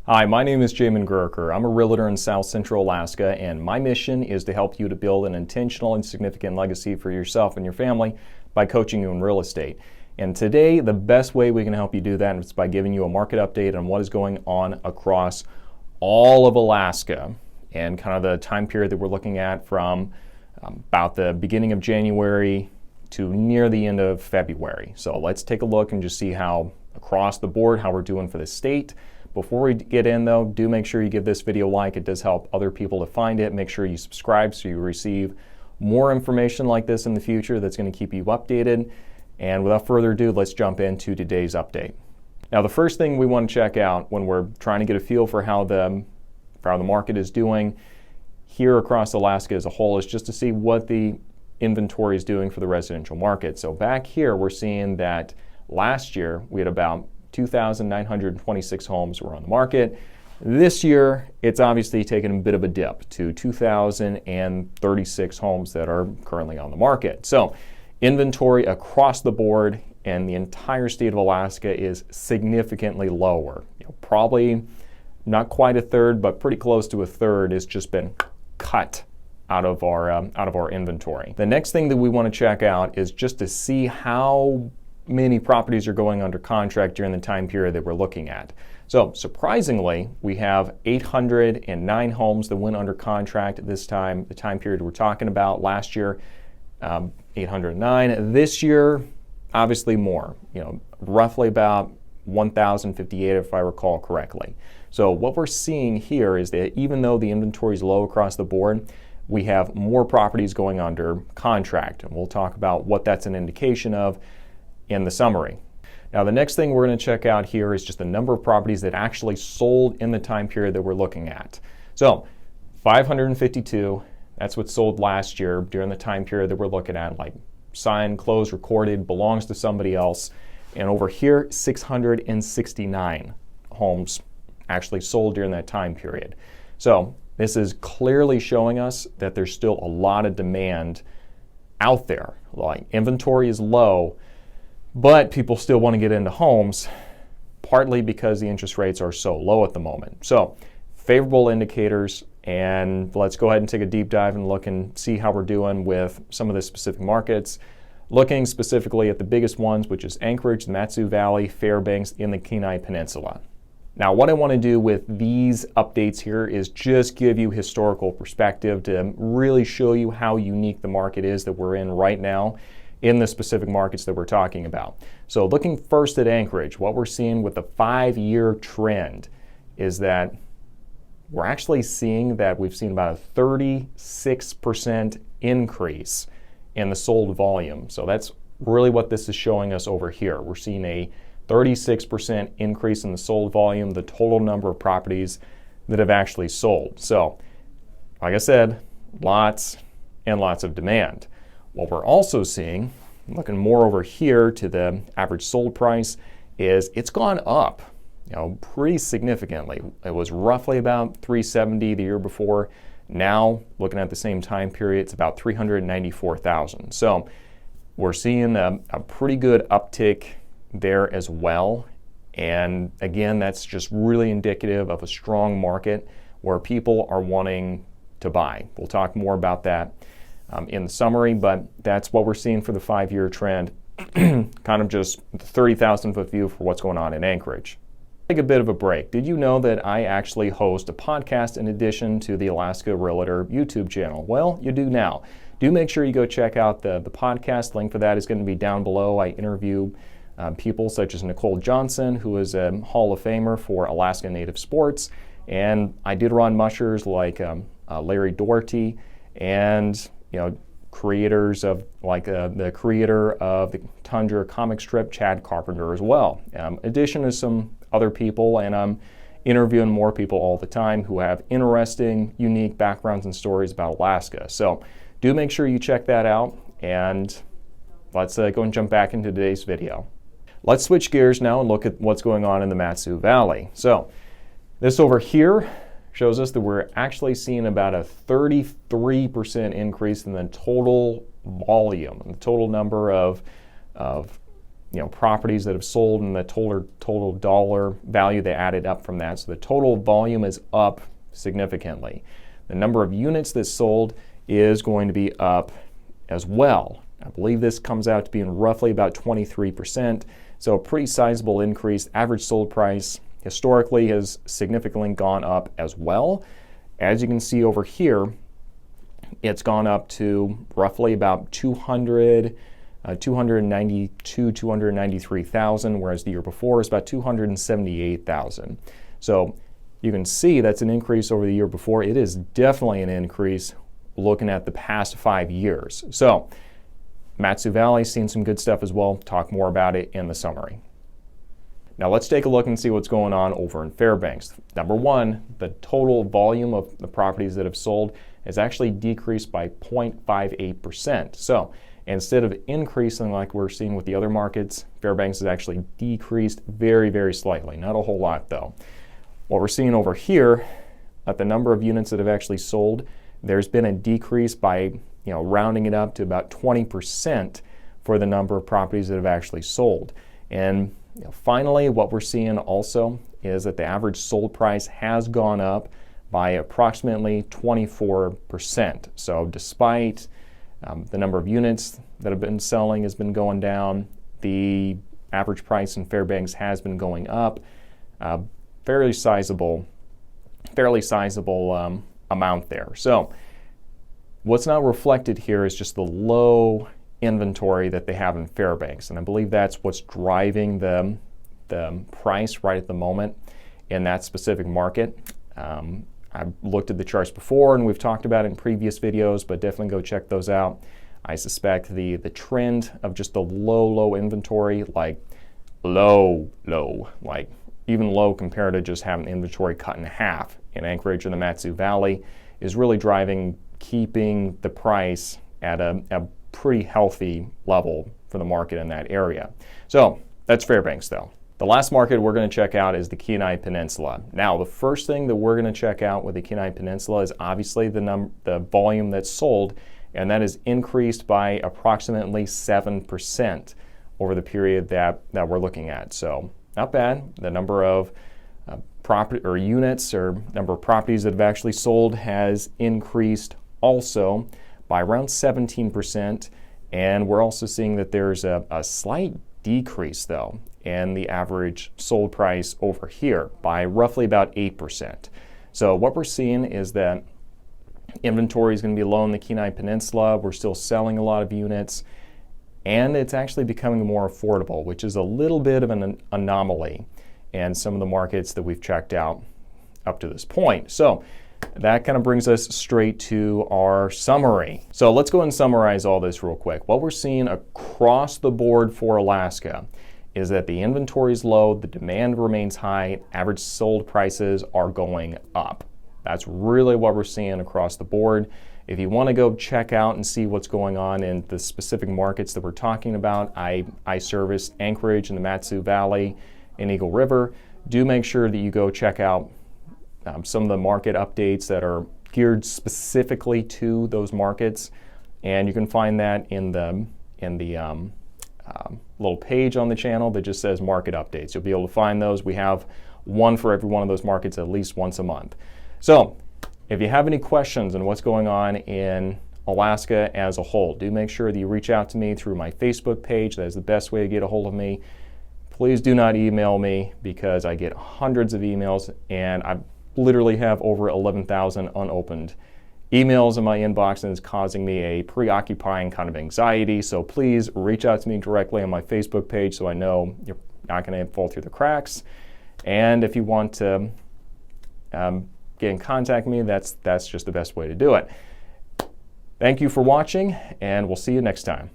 Hi, my name is Jamin Goecker. I'm a realtor in South Central Alaska, and my mission is to help you to build an intentional and significant legacy for yourself and your family by coaching you in real estate. And today, the best way we can help you do that is by giving you a market update on what is going on across all of Alaska and kind of the time period that we're looking at from about the beginning of January to near the end of February. So let's take a look and just see how across the board, how we're doing for the state. Before we get in though, do make sure you give this video a like. It does help other people to find it. Make sure you subscribe so you receive more information like this in the future that's going to keep you updated. And without further ado, let's jump into today's update. Now, the first thing we want to check out when we're trying to get a feel for how the market is doing here across Alaska as a whole is just to see what the inventory is doing for the residential market. So back here, we're seeing that last year we had about 2,926 homes were on the market. This year, it's obviously taken a bit of a dip to 2,036 homes that are currently on the market. So inventory across the board and the entire state of Alaska is significantly lower. Probably not quite a third, but pretty close to a third has just been cut out of our inventory. The next thing that we want to check out is just to see how many properties are going under contract during the time period that we're looking at. So surprisingly, we have 809 homes that went under contract this time, the time period we're talking about. Last year, 809. This year, obviously more, roughly about 1,058 if I recall correctly. So what we're seeing here is that even though the inventory is low across the board, we have more properties going under contract. And we'll talk about what that's an indication of in the summary. Now, the next thing we're going to check out here is just the number of properties that actually sold in the time period that we're looking at. So 552, that's what sold last year during the time period that we're looking at, like signed, closed, recorded, belongs to somebody else. And over here, 669 homes actually sold during that time period. So this is clearly showing us that there's still a lot of demand out there. Like inventory is low, but people still want to get into homes, partly because the interest rates are so low at the moment. So favorable indicators, and let's go ahead and take a deep dive and look and see how we're doing with some of the specific markets. Looking specifically at the biggest ones, which is Anchorage, the MatSu Valley, Fairbanks, in the Kenai Peninsula. Now, what I want to do with these updates here is just give you historical perspective to really show you how unique the market is that we're in right now in the specific markets that we're talking about. So looking first at Anchorage, what we're seeing with the 5-year trend is that we're actually seeing that we've seen about a 36% increase in the sold volume. So that's really what this is showing us over here. We're seeing a 36% increase in the sold volume, the total number of properties that have actually sold. So, like I said, lots and lots of demand. What we're also seeing, looking more over here to the average sold price, is it's gone up, pretty significantly. It was roughly about $370 the year before. Now, looking at the same time period, it's about $394,000. So we're seeing a pretty good uptick there as well. And again, that's just really indicative of a strong market where people are wanting to buy. We'll talk more about that in the summary, but that's what we're seeing for the 5-year trend. Kind of just the 30,000 foot view for what's going on in Anchorage. Take a bit of a break. Did you know that I actually host a podcast in addition to the Alaska Realtor YouTube channel? Well, you do now. Do make sure you go check out the podcast. Link for that is going to be down below. I interview people such as Nicole Johnson, who is a Hall of Famer for Alaska Native Sports, and I did run mushers like Larry Doherty and creators of the creator of the Tundra comic strip, Chad Carpenter, as well. In addition to some other people, and I'm interviewing more people all the time who have interesting, unique backgrounds and stories about Alaska. So do make sure you check that out, and let's go and jump back into today's video. Let's switch gears now and look at what's going on in the MatSu Valley. So this over here shows us that we're actually seeing about a 33% increase in the total volume, the total number of properties that have sold and the total dollar value they added up from that. So the total volume is up significantly. The number of units that sold is going to be up as well. I believe this comes out to being roughly about 23%. So a pretty sizable increase. Average sold price historically has significantly gone up as well. As you can see over here, it's gone up to roughly about 293,000, whereas the year before is about 278,000. So you can see that's an increase over the year before. It is definitely an increase looking at the past 5 years. So MatSu Valley seen some good stuff as well. Talk more about it in the summary. Now let's take a look and see what's going on over in Fairbanks. Number one, the total volume of the properties that have sold has actually decreased by 0.58%. So instead of increasing like we're seeing with the other markets, Fairbanks has actually decreased very, very slightly. Not a whole lot though. What we're seeing over here at the number of units that have actually sold, there's been a decrease by, rounding it up to about 20% for the number of properties that have actually sold. And finally, what we're seeing also is that the average sold price has gone up by approximately 24%. So despite the number of units that have been selling has been going down, the average price in Fairbanks has been going up. Fairly sizable amount there. So what's not reflected here is just the low inventory that they have in Fairbanks, and I believe that's what's driving the price right at the moment in that specific market. I've looked at the charts before and we've talked about it in previous videos, but definitely go check those out. I suspect the trend of just the low inventory, like low, like even low compared to just having inventory cut in half in Anchorage and the MatSu Valley, is really keeping the price at a pretty healthy level for the market in that area. So that's Fairbanks though. The last market we're going to check out is the Kenai Peninsula. Now, the first thing that we're going to check out with the Kenai Peninsula is obviously the volume that's sold, and that has increased by approximately 7% over the period that we're looking at. So not bad. The number of property or units or number of properties that have actually sold has increased also by around 17%, and we're also seeing that there's a slight decrease though in the average sold price over here by roughly about 8%. So what we're seeing is that inventory is going to be low in the Kenai Peninsula. We're still selling a lot of units, and it's actually becoming more affordable, which is a little bit of an anomaly in some of the markets that we've checked out up to this point. So that kind of brings us straight to our summary. So let's go and summarize all this real quick. What we're seeing across the board for Alaska is that the inventory is low, the demand remains high, average sold prices are going up. That's really what we're seeing across the board. If you want to go check out and see what's going on in the specific markets that we're talking about, I service Anchorage and the MatSu Valley and Eagle River. Do make sure that you go check out some of the market updates that are geared specifically to those markets, and you can find that in the little page on the channel that just says market updates. You'll be able to find those. We have one for every one of those markets at least once a month. So if you have any questions on what's going on in Alaska as a whole, do make sure that you reach out to me through my Facebook page. That is the best way to get a hold of me. Please do not email me because I get hundreds of emails, and I literally have over 11,000 unopened emails in my inbox, and it's causing me a preoccupying kind of anxiety. So please reach out to me directly on my Facebook page so I know you're not going to fall through the cracks. And if you want to get in contact with me, that's just the best way to do it. Thank you for watching, and we'll see you next time.